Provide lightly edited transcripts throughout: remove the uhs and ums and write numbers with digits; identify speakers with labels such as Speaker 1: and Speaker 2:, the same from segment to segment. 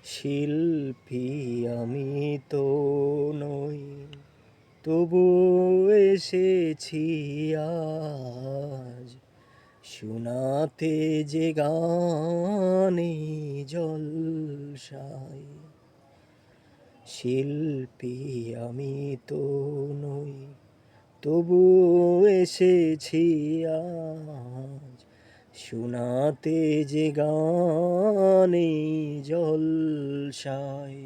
Speaker 1: শিল্পী আমি তো নই, তবু এসেছি আজ শোনাতে যে গানে জলসায়। শিল্পী আমি তো নই, তবু এসেছি আজ শোনাতে যে গানে জলসায়।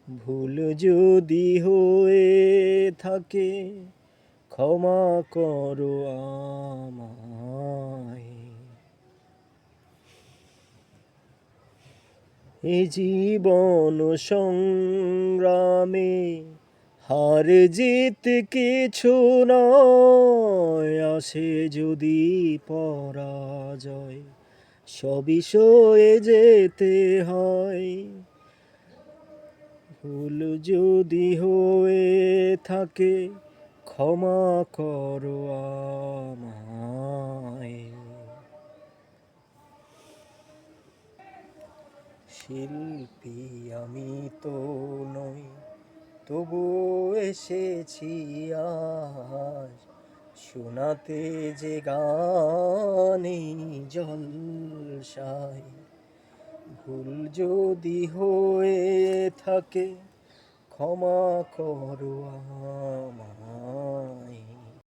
Speaker 1: ভুল যদি হয়ে থাকে ক্ষমা করো আমায়। এ জীবন সংগ্রামে হার জিত কিছু নয়, আসে যদি পরাজয় সবই সয়ে যেতে হয়। ভুল যদি হয়ে থাকে ক্ষমা করো আমায়। শিল্পী আমি তো নই, তবু এসেছি আজ শোনাতে যে গানে জলসায়। ভুল যদি হয়ে থাকে ক্ষমা করো আমায়।